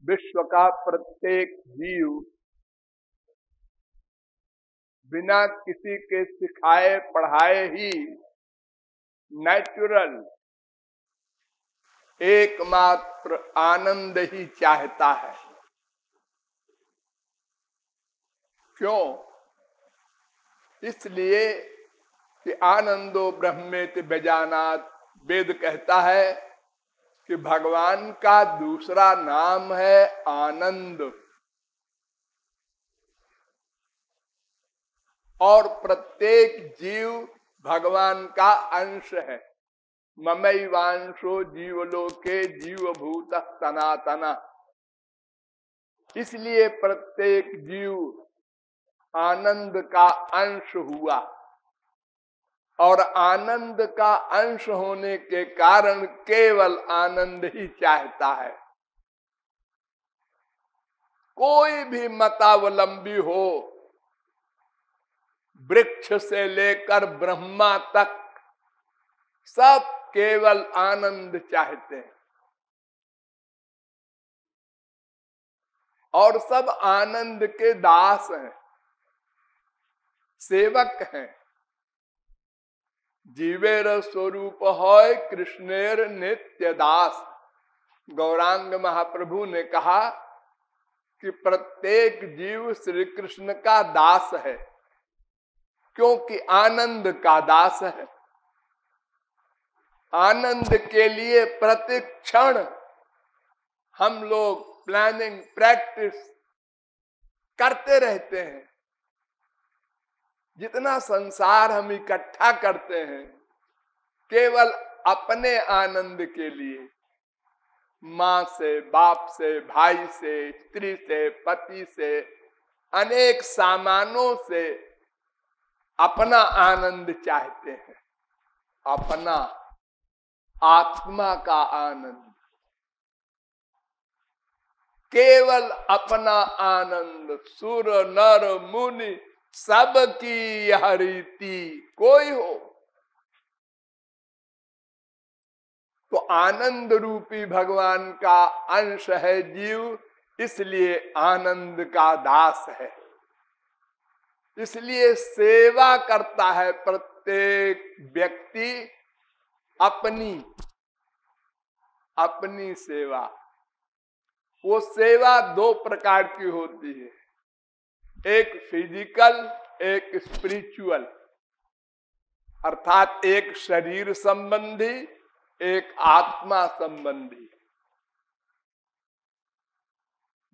विश्व का प्रत्येक जीव बिना किसी के सिखाए पढ़ाए ही नेचुरल एकमात्र आनंद ही चाहता है। क्यों? इसलिए कि आनंदो ब्रह्मेति बेजानात, वेद कहता है कि भगवान का दूसरा नाम है आनंद। और प्रत्येक जीव भगवान का अंश है। ममैवांशो जीवलोके जीवभूत सनातन। इसलिए प्रत्येक जीव आनंद का अंश हुआ और आनंद का अंश होने के कारण केवल आनंद ही चाहता है। कोई भी मतावलंबी हो, वृक्ष से लेकर ब्रह्मा तक, सब केवल आनंद चाहते हैं और सब आनंद के दास हैं, सेवक हैं। जीवेर स्वरूप है कृष्णेर नित्य दास। गौरांग महाप्रभु ने कहा कि प्रत्येक जीव श्री कृष्ण का दास है, क्योंकि आनंद का दास है। आनंद के लिए प्रतिक्षण हम लोग प्लानिंग, प्रैक्टिस करते रहते हैं। जितना संसार हम इकट्ठा करते हैं केवल अपने आनंद के लिए, माँ से, बाप से, भाई से, स्त्री से, पति से, अनेक सामानों से अपना आनंद चाहते हैं, अपना आत्मा का आनंद, केवल अपना आनंद। सुर नर मुनि सबकी यह रीति, कोई हो तो आनंद रूपी भगवान का अंश है जीव, इसलिए आनंद का दास है। इसलिए सेवा करता है प्रत्येक व्यक्ति, अपनी सेवा। वो सेवा दो प्रकार की होती है, एक फिजिकल, एक स्पिरिचुअल। अर्थात एक शरीर संबंधी, एक आत्मा संबंधी।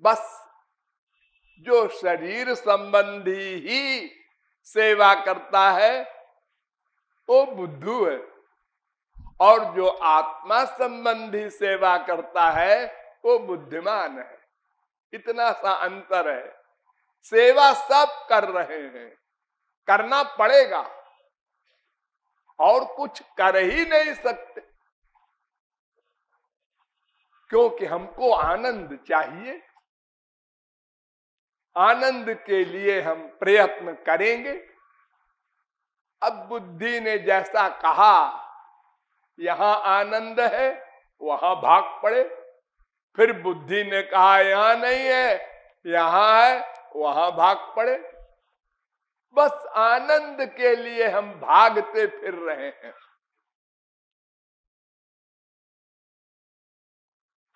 बस जो शरीर संबंधी ही सेवा करता है वो बुद्धू है, और जो आत्मा संबंधी सेवा करता है वो बुद्धिमान है। इतना सा अंतर है। सेवा सब कर रहे हैं, करना पड़ेगा, और कुछ कर ही नहीं सकते, क्योंकि हमको आनंद चाहिए। आनंद के लिए हम प्रयत्न करेंगे। अब बुद्धि ने जैसा कहा, यहां आनंद है, वहां भाग पड़े। फिर बुद्धि ने कहा यहां नहीं है, यहां है, वहां भाग पड़े। बस आनंद के लिए हम भागते फिर रहे हैं।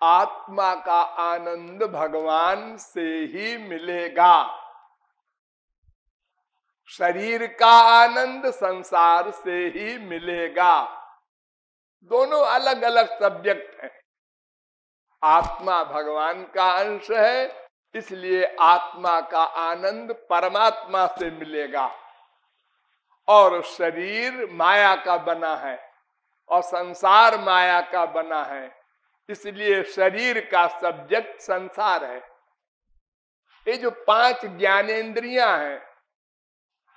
आत्मा का आनंद भगवान से ही मिलेगा। शरीर का आनंद संसार से ही मिलेगा। दोनों अलग अलग सब्जेक्ट हैं। आत्मा भगवान का अंश है, इसलिए आत्मा का आनंद परमात्मा से मिलेगा। और शरीर माया का बना है और संसार माया का बना है, इसलिए शरीर का सब्जेक्ट संसार है। ये जो 5 ज्ञानेंद्रियां हैं,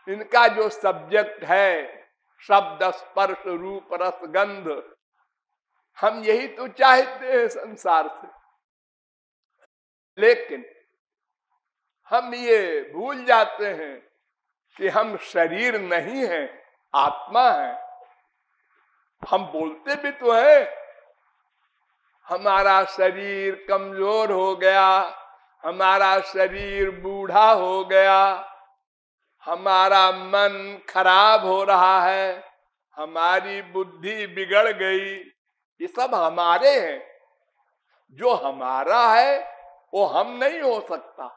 इनका जो सब्जेक्ट है शब्द, स्पर्श, रूप, रस, गंध, हम यही तो चाहते हैं संसार से। लेकिन हम ये भूल जाते हैं कि हम शरीर नहीं हैं, आत्मा है। हम बोलते भी तो हैं, हमारा शरीर कमजोर हो गया, हमारा शरीर बूढ़ा हो गया, हमारा मन खराब हो रहा है, हमारी बुद्धि बिगड़ गई, ये सब हमारे हैं। जो हमारा है वो हम नहीं हो सकता।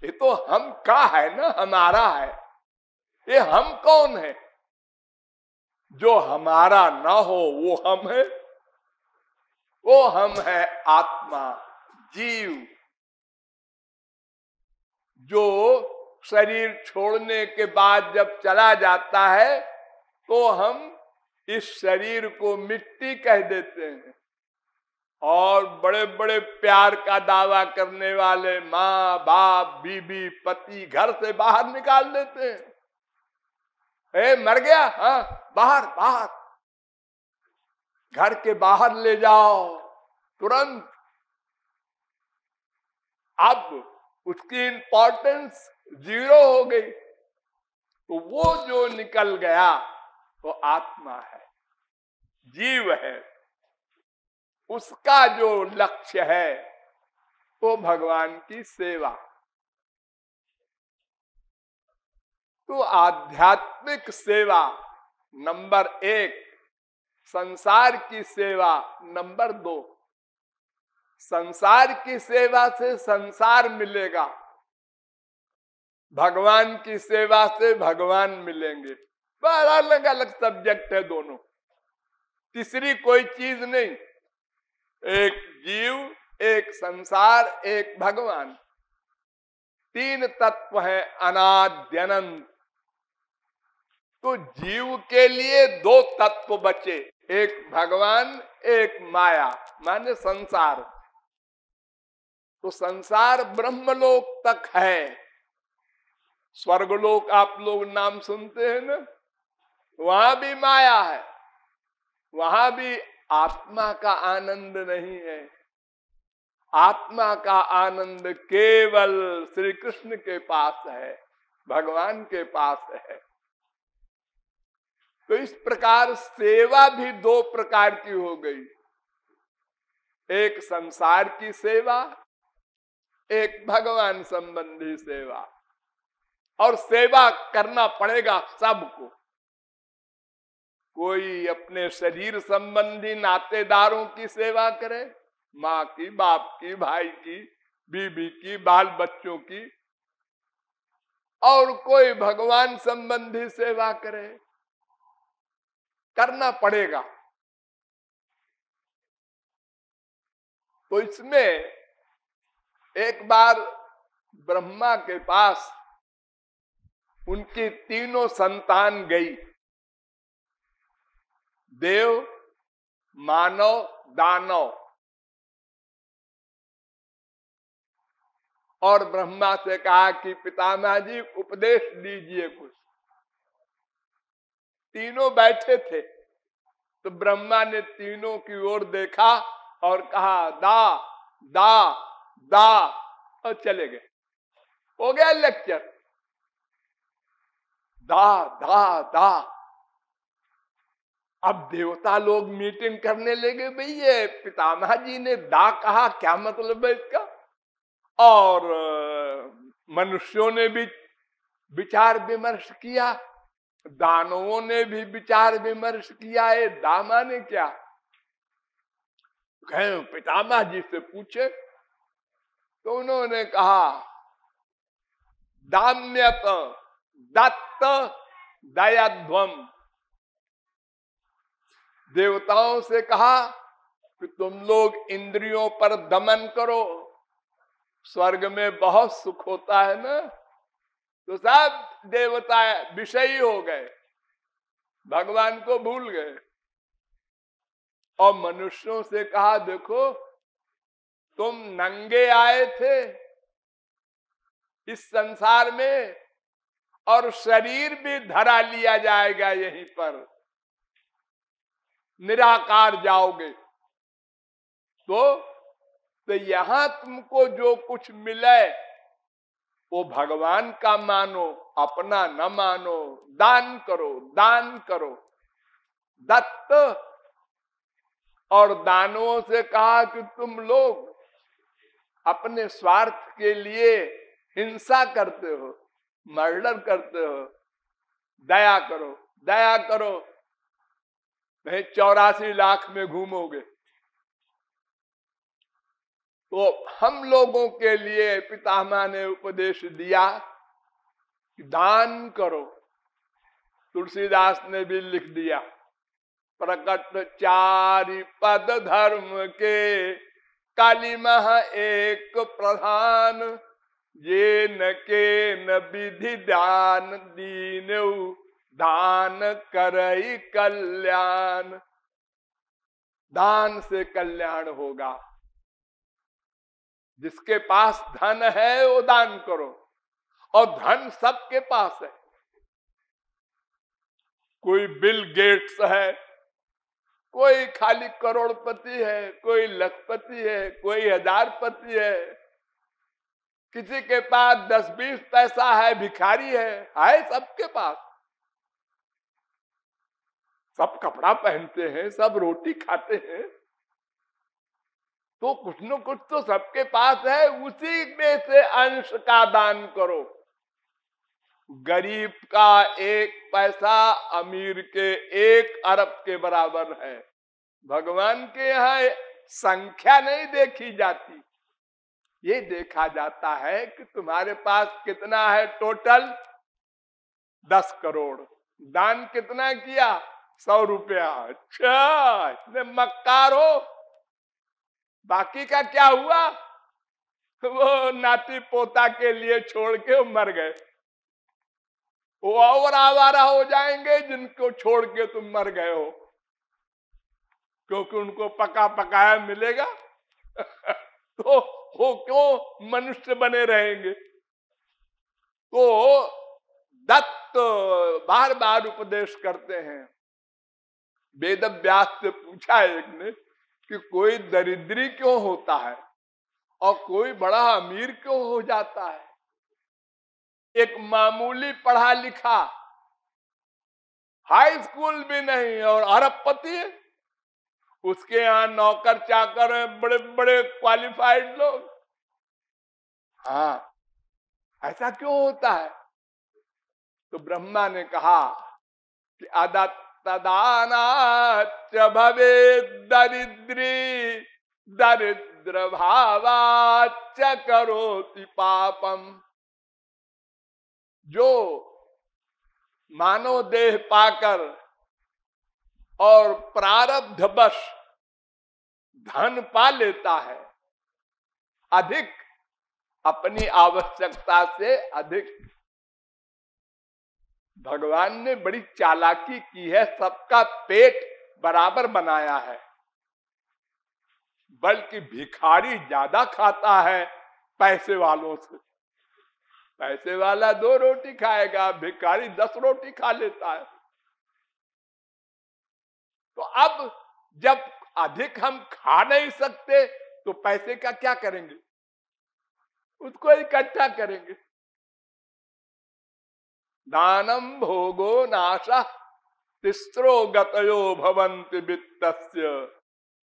ये तो हम का है ना, हमारा है। ये हम कौन है? जो हमारा ना हो वो हम है। वो हम है आत्मा, जीव, जो शरीर छोड़ने के बाद जब चला जाता है तो हम इस शरीर को मिट्टी कह देते हैं और बड़े बड़े प्यार का दावा करने वाले माँ बाप बीबी पति घर से बाहर निकाल देते हैं। मर गया, हाँ बाहर बाहर, घर के बाहर ले जाओ तुरंत। अब उसकी इंपॉर्टेंस जीरो हो गई। तो वो जो निकल गया वो आत्मा है, जीव है। उसका जो लक्ष्य है वो भगवान की सेवा। तो आध्यात्मिक सेवा नंबर 1, संसार की सेवा नंबर 2। संसार की सेवा से संसार मिलेगा, भगवान की सेवा से भगवान मिलेंगे। अलग अलग सब्जेक्ट है दोनों, तीसरी कोई चीज नहीं। एक जीव, एक संसार, एक भगवान, 3 तत्व है अनाद्य अनंत। तो जीव के लिए 2 तत्व बचे, एक भगवान एक माया, माने संसार। तो संसार ब्रह्मलोक तक है। स्वर्गलोक आप लोग नाम सुनते हैं ना, वहां भी माया है, वहां भी आत्मा का आनंद नहीं है। आत्मा का आनंद केवल श्री कृष्ण के पास है, भगवान के पास है। तो इस प्रकार सेवा भी 2 प्रकार की हो गई, एक संसार की सेवा, एक भगवान संबंधी सेवा। और सेवा करना पड़ेगा सबको। कोई अपने शरीर संबंधी नातेदारों की सेवा करे, माँ की, बाप की, भाई की, बीबी की, बाल बच्चों की, और कोई भगवान संबंधी सेवा करे, करना पड़ेगा। तो इसमें एक बार ब्रह्मा के पास उनकी 3 संतान गई, देव, मानव, दानव। और ब्रह्मा से कहा कि पितामह जी उपदेश दीजिए कुछ। तीनों बैठे थे तो ब्रह्मा ने तीनों की ओर देखा और कहा दा दा दा, और चले गए। हो गया लेक्चर, दा दा दा। अब देवता लोग मीटिंग करने लगे, भाई ये पितामह जी ने दा कहा, क्या मतलब है इसका। और मनुष्यों ने भी विचार विमर्श किया, दानवों ने भी विचार विमर्श किया, है दा माने क्या। कहे पितामह जी से पूछे तो उन्होंने कहा दाम्यत दत्त दयाध्वम। देवताओं से कहा कि तुम लोग इंद्रियों पर दमन करो, स्वर्ग में बहुत सुख होता है ना। तो सब देवता विषयी हो गए, भगवान को भूल गए। और मनुष्यों से कहा देखो तुम नंगे आए थे इस संसार में, और शरीर भी धरा लिया जाएगा यहीं पर, निराकार जाओगे। तो यहां तुमको जो कुछ मिले वो भगवान का मानो, अपना न मानो। दान करो, दान करो। दत्त और दानवों से कहा कि तुम लोग अपने स्वार्थ के लिए हिंसा करते हो, मर्डर करते हो, दया करो, दया करो, नहीं 84 लाख में घूमोगे। तो हम लोगों के लिए पितामह ने उपदेश दिया कि दान करो। तुलसीदास ने भी लिख दिया, प्रकट चारि पद धर्म के, कालीमह एक प्रधान, ये न के न विधि दान, दीनऊ दान करई कल्याण। दान से कल्याण होगा। जिसके पास धन है वो दान करो, और धन सबके पास है। कोई बिल गेट्स है, कोई खाली करोड़पति है, कोई लखपति है, कोई हजारपति है, किसी के पास 10-20 पैसा है, भिखारी है सबके पास। सब कपड़ा पहनते हैं, सब रोटी खाते हैं, तो कुछ न कुछ तो सबके पास है। उसी में से अंश का दान करो। गरीब का 1 पैसा अमीर के 1 अरब के बराबर है। भगवान के यहाँ संख्या नहीं देखी जाती, ये देखा जाता है कि तुम्हारे पास कितना है टोटल। 10 करोड़। दान कितना किया? 100 रुपया। अच्छा, इतने मक्कार हो। बाकी का क्या हुआ? वो नाती पोता के लिए छोड़ के मर गए। वो और आवारा हो जाएंगे जिनको छोड़ के तुम मर गए हो, क्योंकि उनको पका पकाया मिलेगा। तो वो क्यों मनुष्य बने रहेंगे? तो दत्त बार बार उपदेश करते हैं। वेद व्यास से पूछा एक ने कि कोई दरिद्री क्यों होता है और कोई बड़ा अमीर क्यों हो जाता है? एक मामूली पढ़ा लिखा, हाई स्कूल भी नहीं और अरबपति है, उसके यहाँ नौकर चाकर हैं, बड़े बड़े क्वालिफाइड लोग। हाँ, ऐसा क्यों होता है? तो ब्रह्मा ने कहा कि तदानाच भवे दरिद्री, दरिद्र भावाच करोति पापम। जो मानव देह पाकर और प्रारब्धवश धन पा लेता है, अधिक, अपनी आवश्यकता से अधिक, भगवान ने बड़ी चालाकी की है, सबका पेट बराबर बनाया है। बल्कि भिखारी ज्यादा खाता है पैसे वालों से। पैसे वाला 2 रोटी खाएगा, भिखारी 10 रोटी खा लेता है। तो अब जब अधिक हम खा नहीं सकते तो पैसे का क्या करेंगे? उसको इकट्ठा करेंगे। दानम भोगो नाशः, तिस्रो गतयो भवन्ति वित्तस्य।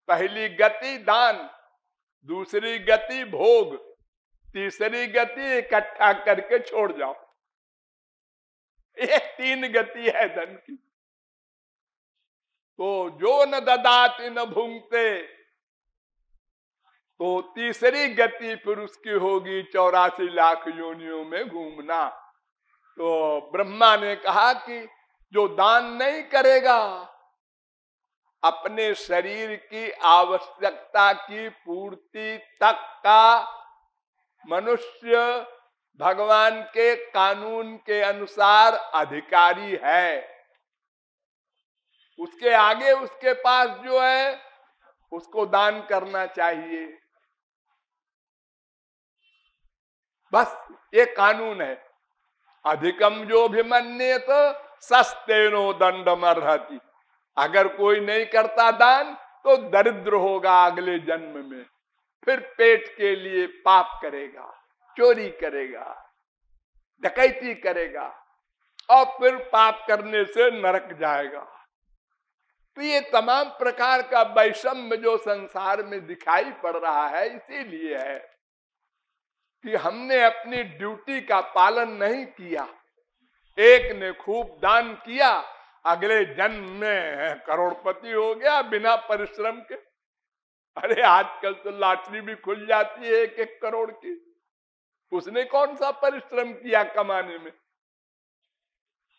पहली गति दान, दूसरी गति भोग, तीसरी गति इकट्ठा करके छोड़ जाओ। ये 3 गति है धन की। तो जो न ददाति न भुंगते, तो तीसरी गति फिर उसकी होगी 84 लाख योनियों में घूमना। तो ब्रह्मा ने कहा कि जो दान नहीं करेगा, अपने शरीर की आवश्यकता की पूर्ति तक का मनुष्य भगवान के कानून के अनुसार अधिकारी है। उसके आगे उसके पास जो है उसको दान करना चाहिए। बस ये कानून है। अधिकम जो भी मन्येत सस्तेनो दंडमर्हति। अगर कोई नहीं करता दान तो दरिद्र होगा अगले जन्म में, फिर पेट के लिए पाप करेगा, चोरी करेगा, डकैती करेगा और फिर पाप करने से नरक जाएगा। तो ये तमाम प्रकार का वैषम्य जो संसार में दिखाई पड़ रहा है इसीलिए है कि हमने अपनी ड्यूटी का पालन नहीं किया। एक ने खूब दान किया, अगले जन्म में करोड़पति हो गया बिना परिश्रम के। अरे आजकल तो लॉटरी भी खुल जाती है 1-1 करोड़ की। उसने कौन सा परिश्रम किया कमाने में?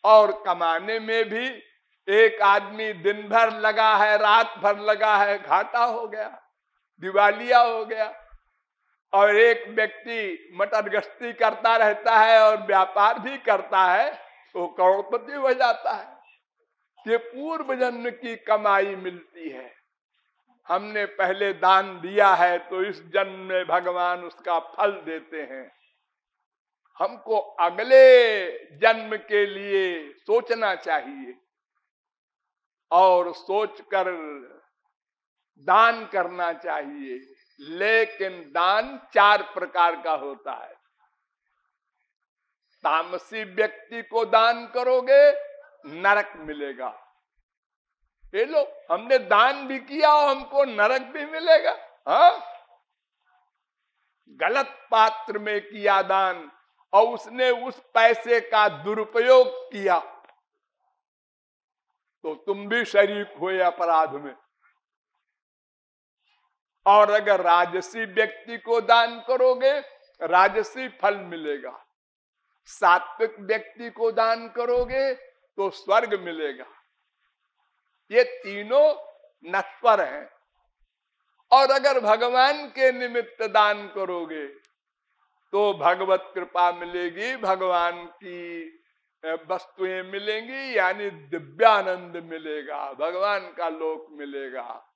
और कमाने में भी एक आदमी दिन भर लगा है, रात भर लगा है, घाटा हो गया, दिवालिया हो गया। और एक व्यक्ति मटर गश्ती करता रहता है और व्यापार भी करता है, तो करोड़पति हो जाता है। ये पूर्व जन्म की कमाई मिलती है। हमने पहले दान दिया है तो इस जन्म में भगवान उसका फल देते हैं। हमको अगले जन्म के लिए सोचना चाहिए और सोचकर दान करना चाहिए। लेकिन दान 4 प्रकार का होता है। तामसी व्यक्ति को दान करोगे नरक मिलेगा। ये लो, हमने दान भी किया और हमको नरक भी मिलेगा। हाँ, गलत पात्र में किया दान और उसने उस पैसे का दुरुपयोग किया तो तुम भी शरीक हुए अपराध में। और अगर राजसी व्यक्ति को दान करोगे राजसी फल मिलेगा। सात्विक व्यक्ति को दान करोगे तो स्वर्ग मिलेगा। ये तीनों नश्वर हैं। और अगर भगवान के निमित्त दान करोगे तो भगवत कृपा मिलेगी, भगवान की वस्तुएं मिलेंगी, यानी दिव्यानंद मिलेगा, भगवान का लोक मिलेगा।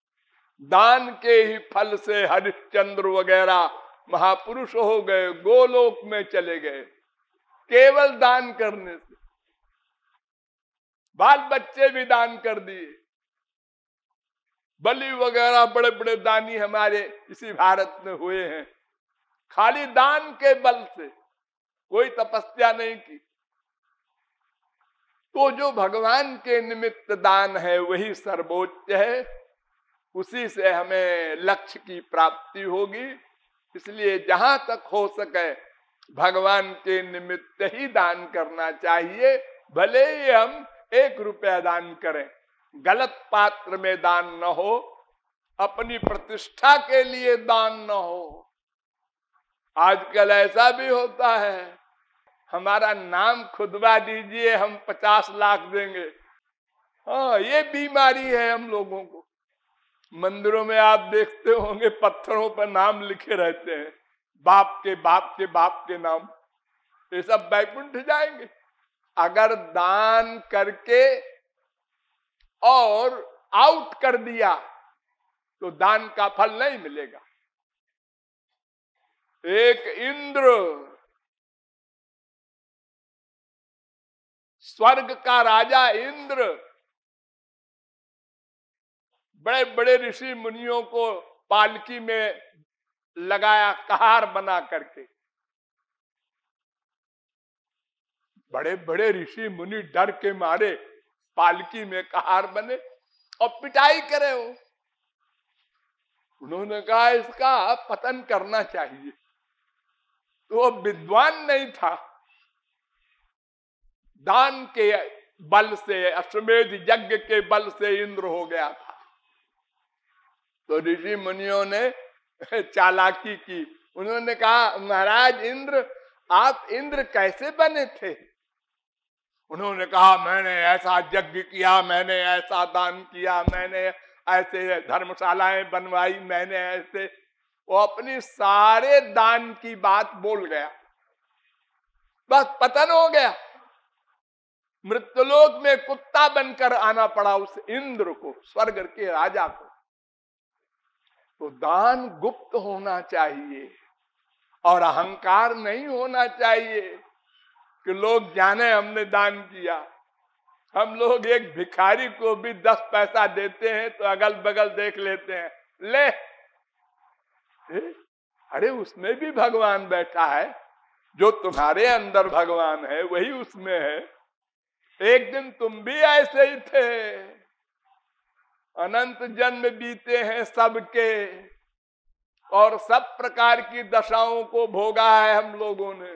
दान के ही फल से हरिश्चंद्र वगैरह महापुरुष हो गए, गोलोक में चले गए केवल दान करने से। बाल बच्चे भी दान कर दिए। बलि वगैरह बड़े बड़े दानी हमारे इसी भारत में हुए हैं, खाली दान के बल से, कोई तपस्या नहीं की। तो जो भगवान के निमित्त दान है वही सर्वोच्च है, उसी से हमें लक्ष्य की प्राप्ति होगी। इसलिए जहां तक हो सके भगवान के निमित्त ही दान करना चाहिए। भले ही हम 1 रुपया दान करें, गलत पात्र में दान न हो, अपनी प्रतिष्ठा के लिए दान न हो। आजकल ऐसा भी होता है, हमारा नाम खुदवा दीजिए हम 50 लाख देंगे। हाँ, ये बीमारी है हम लोगों को। मंदिरों में आप देखते होंगे पत्थरों पर नाम लिखे रहते हैं, बाप के बाप के बाप के नाम। ये सब बैकुंठ जाएंगे। अगर दान करके और आउट कर दिया तो दान का फल नहीं मिलेगा। एक इंद्र, स्वर्ग का राजा इंद्र, बड़े बड़े ऋषि मुनियों को पालकी में लगाया कहार बना करके। बड़े बड़े ऋषि मुनि डर के मारे पालकी में कहार बने और पिटाई करे हो। उन्होंने कहा इसका पतन करना चाहिए। तो वो विद्वान नहीं था, दान के बल से, अश्वमेध यज्ञ के बल से इंद्र हो गया था। तो ऋषि मुनियों ने चालाकी की। उन्होंने कहा महाराज इंद्र, आप इंद्र कैसे बने थे? उन्होंने कहा मैंने ऐसा यज्ञ किया, मैंने ऐसा दान किया, मैंने ऐसे धर्मशालाएं बनवाई, मैंने ऐसे। वो अपनी सारे दान की बात बोल गया, बस पतन हो गया। मृत्युलोक में कुत्ता बनकर आना पड़ा उस इंद्र को, स्वर्ग के राजा को। तो दान गुप्त होना चाहिए और अहंकार नहीं होना चाहिए कि लोग जाने हमने दान किया। हम लोग एक भिखारी को भी 10 पैसा देते हैं तो अगल बगल देख लेते हैं, ले अरे उसमें भी भगवान बैठा है। जो तुम्हारे अंदर भगवान है वही उसमें है। एक दिन तुम भी ऐसे ही थे। अनंत जन्म बीते हैं सबके, और सब प्रकार की दशाओं को भोगा है हम लोगों ने।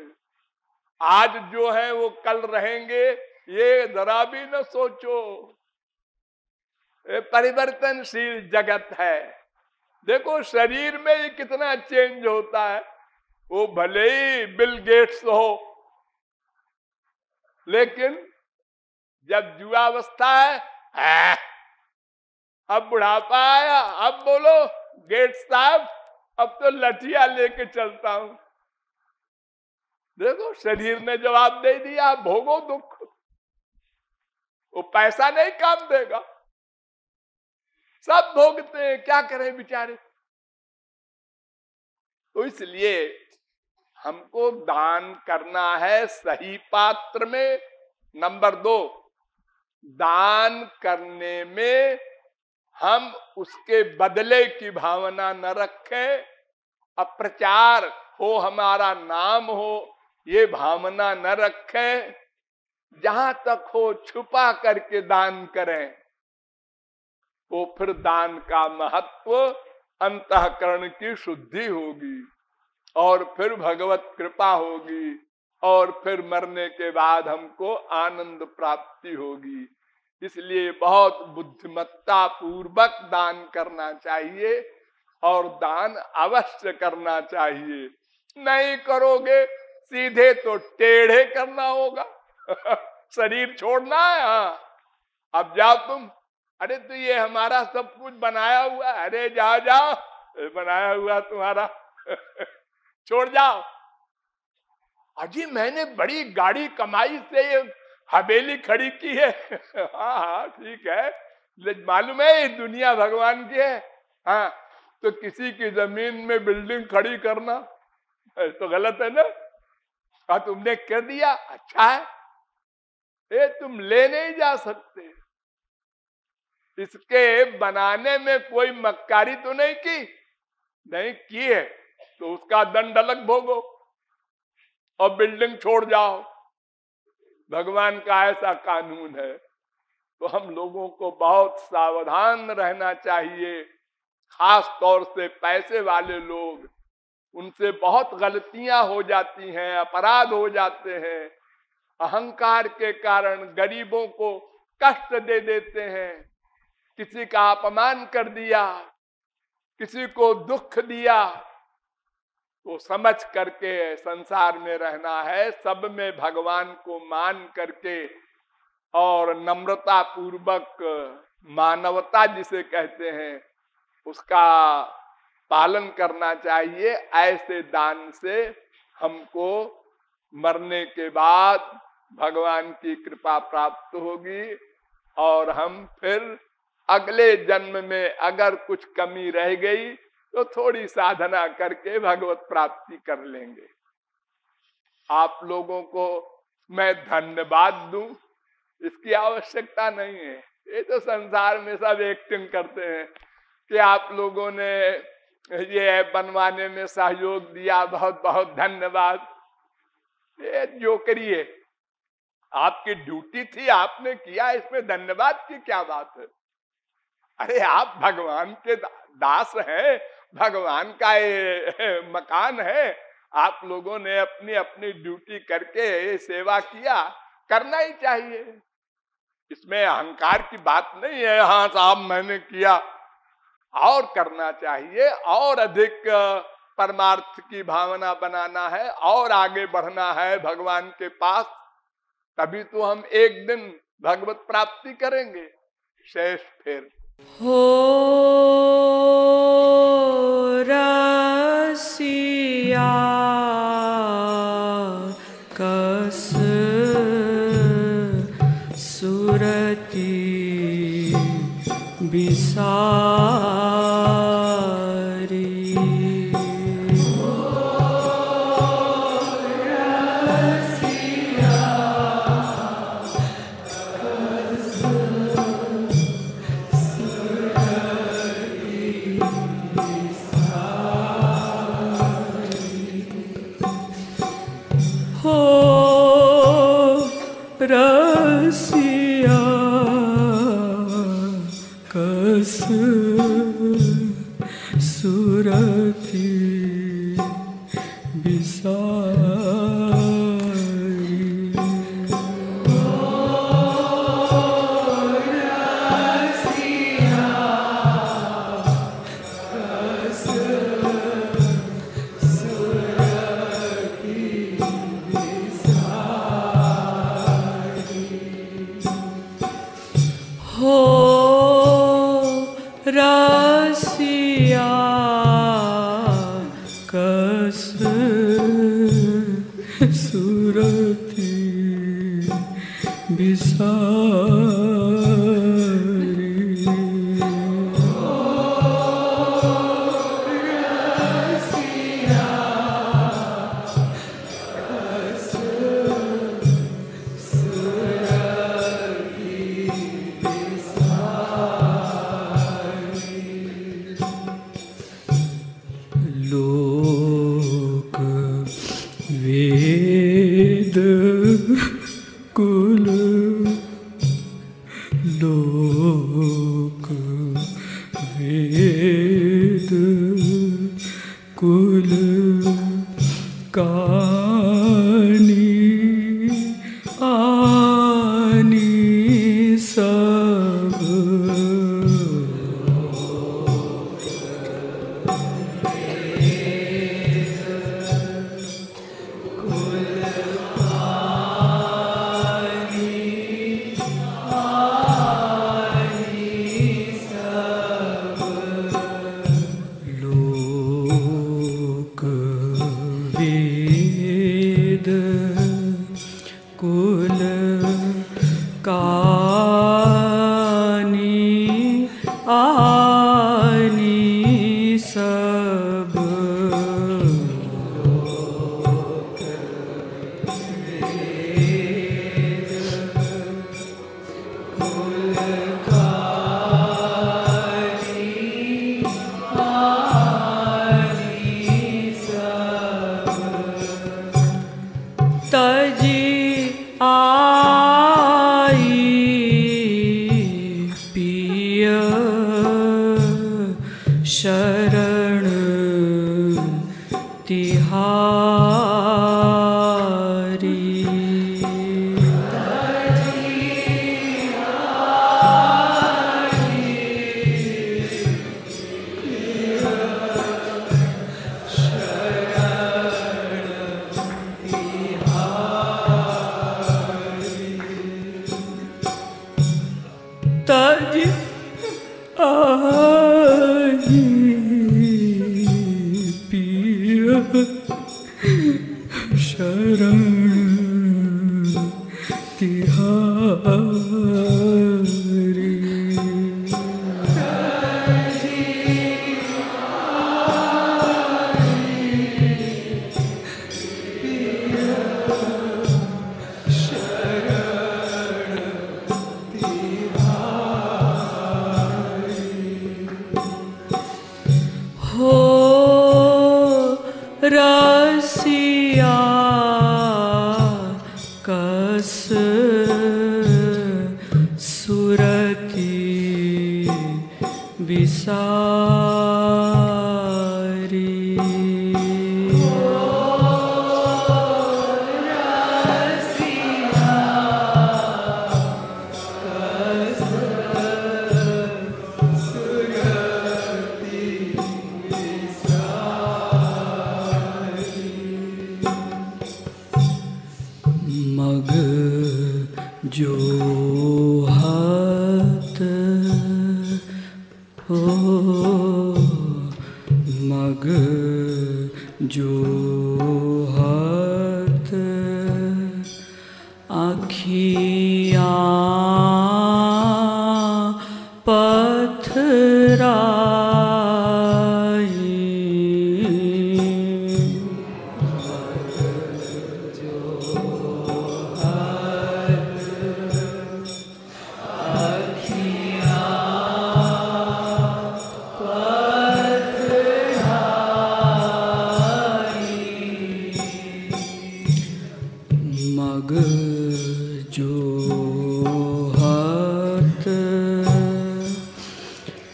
आज जो है वो कल रहेंगे, ये जरा भी न सोचो। ये परिवर्तनशील जगत है। देखो शरीर में ये कितना चेंज होता है। वो भले ही बिल गेट्स हो, लेकिन जब युवावस्था है, अब बुढ़ापा आया, अब बोलो गेट्स साहब अब तो लठिया लेके चलता हूं। देखो शरीर ने जवाब दे दिया, भोगो दुख। वो पैसा नहीं काम देगा, सब भोगते हैं, क्या करें बेचारे। तो इसलिए हमको दान करना है सही पात्र में। नंबर 2, दान करने में हम उसके बदले की भावना न रखें। अप्रचार हो, हमारा नाम हो, ये भावना न रखें। जहां तक हो छुपा करके दान करें, तो फिर दान का महत्व, अंतःकरण की शुद्धि होगी, और फिर भगवत कृपा होगी, और फिर मरने के बाद हमको आनंद प्राप्ति होगी। इसलिए बहुत बुद्धिमत्ता पूर्वक दान करना चाहिए, और दान अवश्य करना चाहिए। नहीं करोगे सीधे तो टेढ़े करना होगा। शरीर छोड़ना है, हाँ अब जाओ तुम। अरे तो ये हमारा सब कुछ बनाया हुआ, अरे जाओ जाओ, बनाया हुआ तुम्हारा छोड़ जाओ। अजी मैंने बड़ी गाड़ी कमाई से ये हवेली खड़ी की है। हाँ हाँ ठीक है, मालूम है ये दुनिया भगवान की है। हाँ तो किसी की जमीन में बिल्डिंग खड़ी करना तो गलत है ना। हाँ तुमने कर दिया, अच्छा है, ये तुम ले नहीं जा सकते। इसके बनाने में कोई मक्कारी तो नहीं की, नहीं की है तो उसका दंड अलग भोगो और बिल्डिंग छोड़ जाओ। भगवान का ऐसा कानून है। तो हम लोगों को बहुत सावधान रहना चाहिए। खास तौर से पैसे वाले लोग, उनसे बहुत गलतियां हो जाती हैं, अपराध हो जाते हैं। अहंकार के कारण गरीबों को कष्ट दे देते हैं। किसी का अपमान कर दिया, किसी को दुख दिया, तो समझ करके संसार में रहना है। सब में भगवान को मान करके और नम्रता पूर्वक, मानवता जिसे कहते हैं, उसका पालन करना चाहिए। ऐसे दान से हमको मरने के बाद भगवान की कृपा प्राप्त होगी, और हम फिर अगले जन्म में अगर कुछ कमी रह गई तो थोड़ी साधना करके भगवत प्राप्ति कर लेंगे। आप लोगों को मैं धन्यवाद दूं, इसकी आवश्यकता नहीं है। ये तो संसार में सब एक्टिंग करते हैं कि आप लोगों ने ये बनवाने में सहयोग दिया, बहुत बहुत धन्यवाद। ये जो करिए, आपकी ड्यूटी थी, आपने किया, इसमें धन्यवाद की क्या बात है। अरे आप भगवान के दास हैं, भगवान का ये मकान है, आप लोगों ने अपनी अपनी ड्यूटी करके सेवा किया, करना ही चाहिए। इसमें अहंकार की बात नहीं है, हाँ साहब मैंने किया, और करना चाहिए, और अधिक परमार्थ की भावना बनाना है, और आगे बढ़ना है भगवान के पास। तभी तो हम एक दिन भगवत प्राप्ति करेंगे। शेष फिर हो रसिया कस सुरती बिसारी। रसिया कस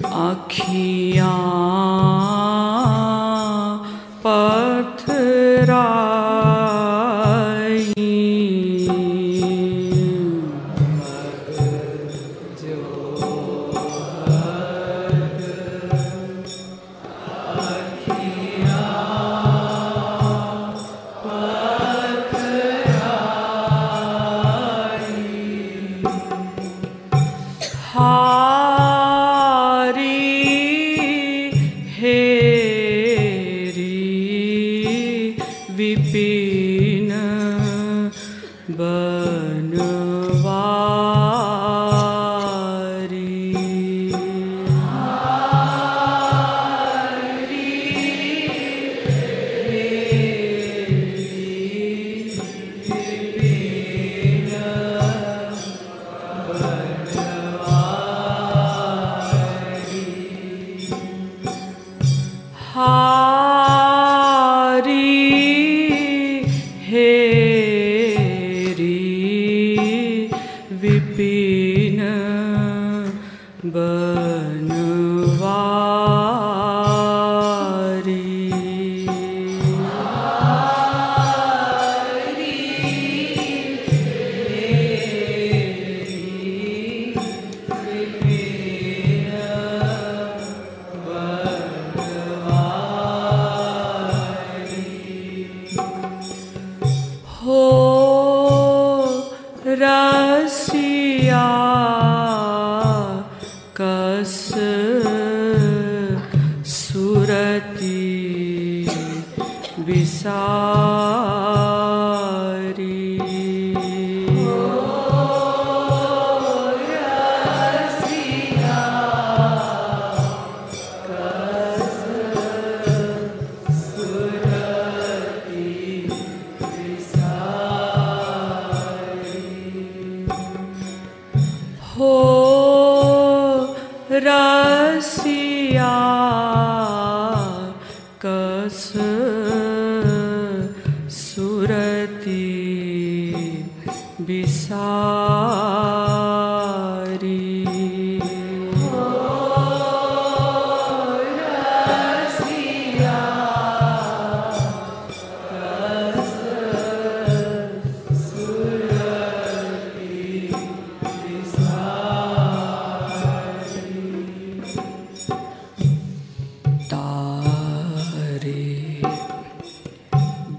आँखियाँ पत्थर विपिन रसिया कस सुरती विसारी रसिया कस सुरती विसारी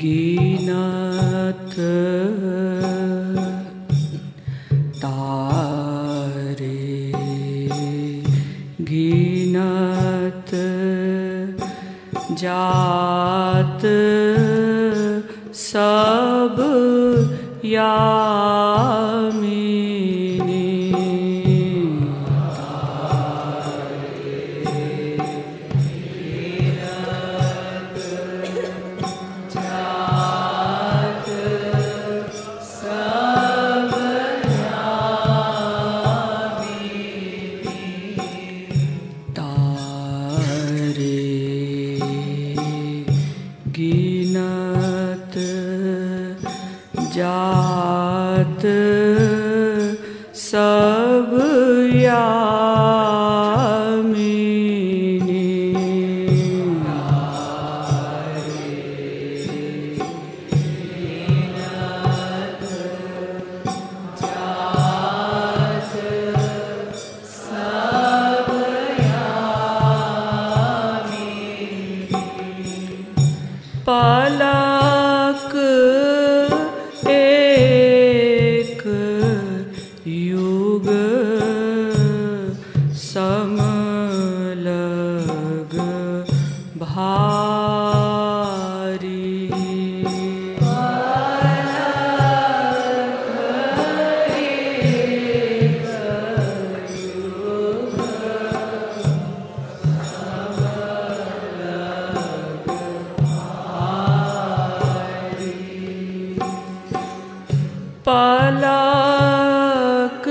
गिनत तारे गिनत जात सब यामिनी गिनत जात सब यामिनी पलक एक युग समलग भारी पलक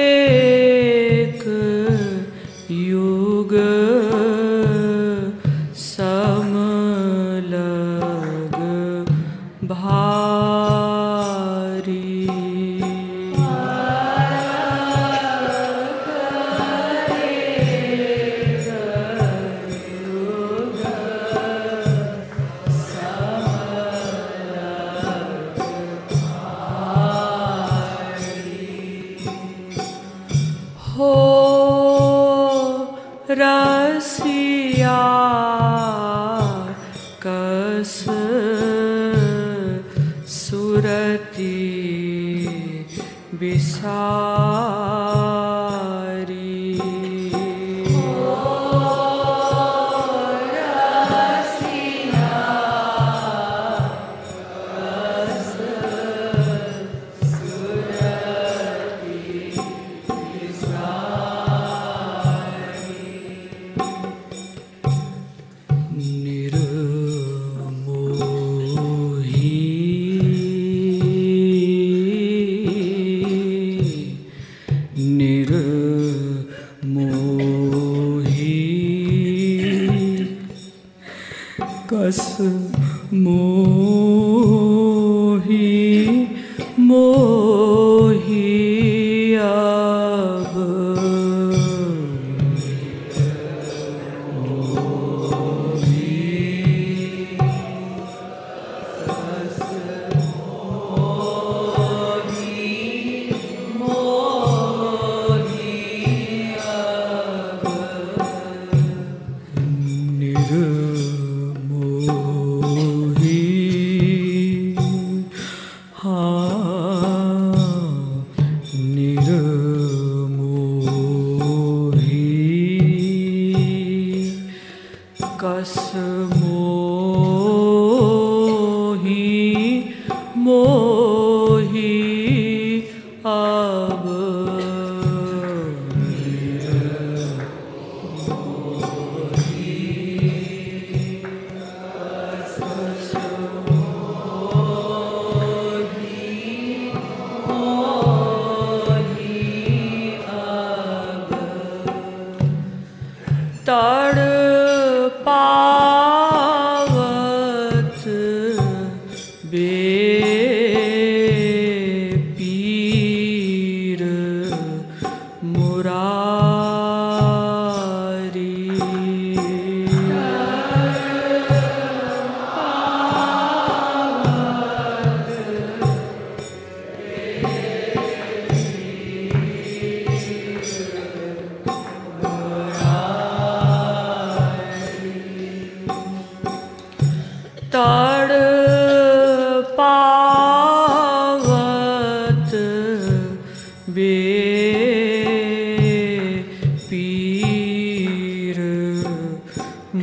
एक युग समलग भारी कस सुरती बिसारी। कस मोही मोही अब कस मोही मोही अब तड़ पावत बेपीर मुरारी। तड़ पावत बेपीर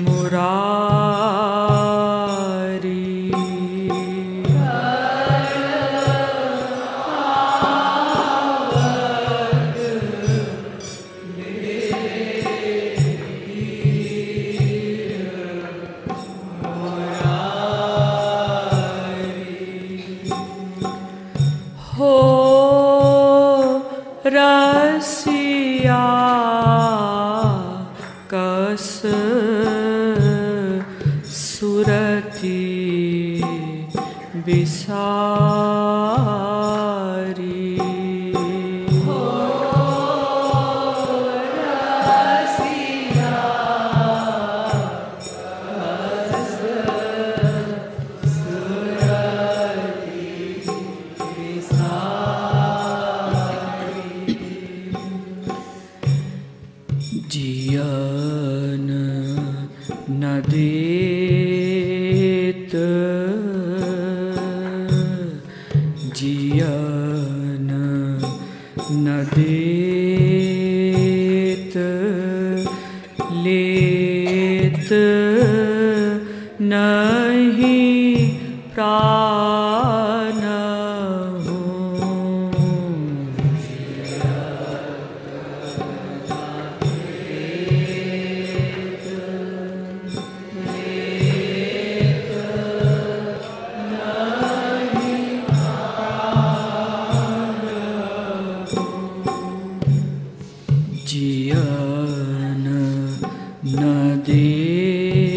मुरारी। हो रसिया कस सुरती बिसारी। जियन न देत जियन न देत लेत नहीं प्राण जियन न देत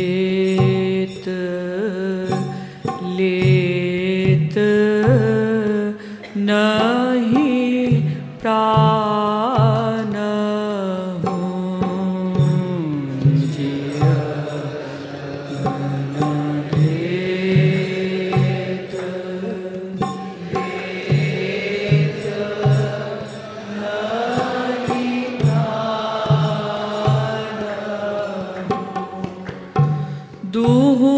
लेत नहीं प्राण दूहु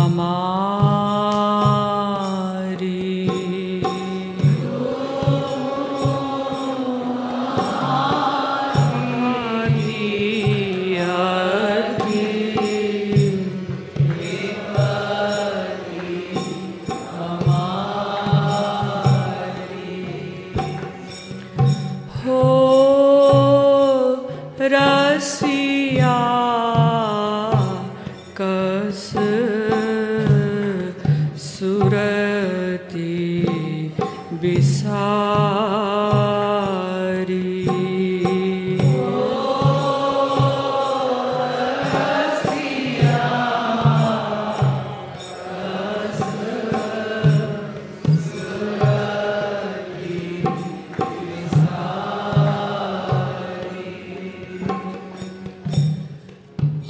हमारी रसिया कस सुरती बिसारी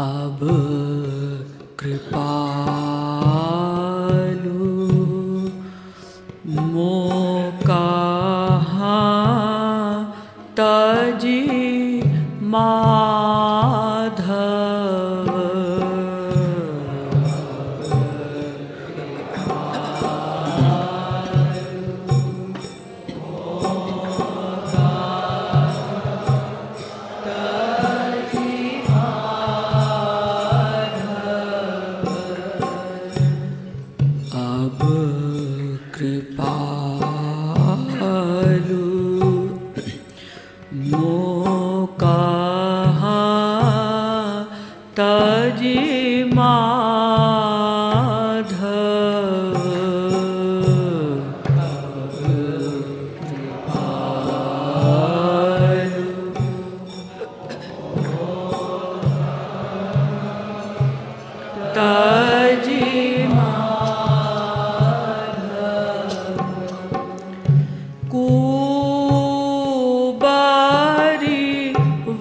अब कृपालु मोकाहा तजी माधव अब कृपालु मोकाहा तजी माधव तजी कुबारी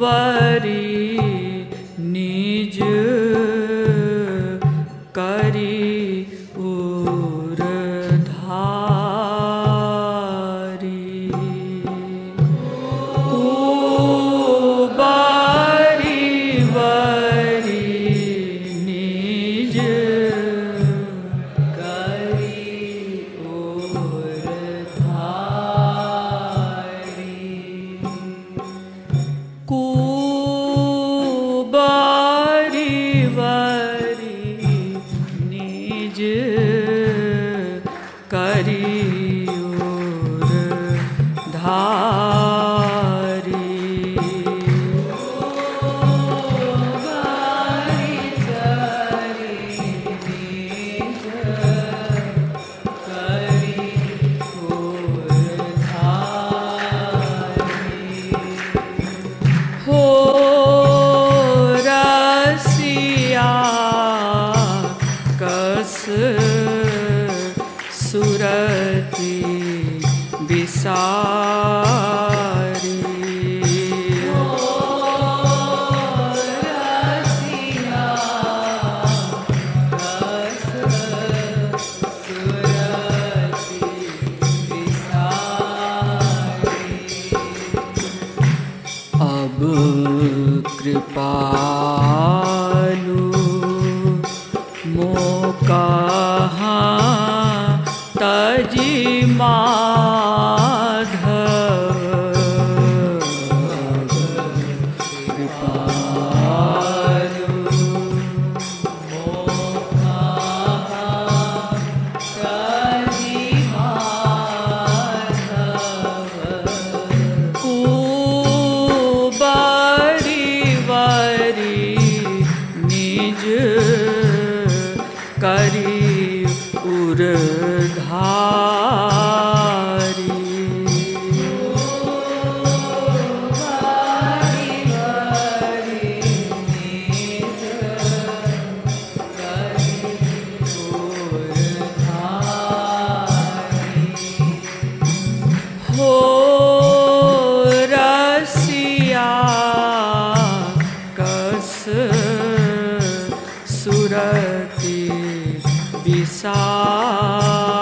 वरी निज करी उरधारी कुबारी वरी निज करी कुबारी वरी निज करी उरधारी हो रसिया कस सुरती बिसारी अब कृपालु मोकाहा तजी माधव कृपालु मोकाहा तजी माधव कुबारी वरी निज करी उरधारी हो रसिया कस सुरती बिसारी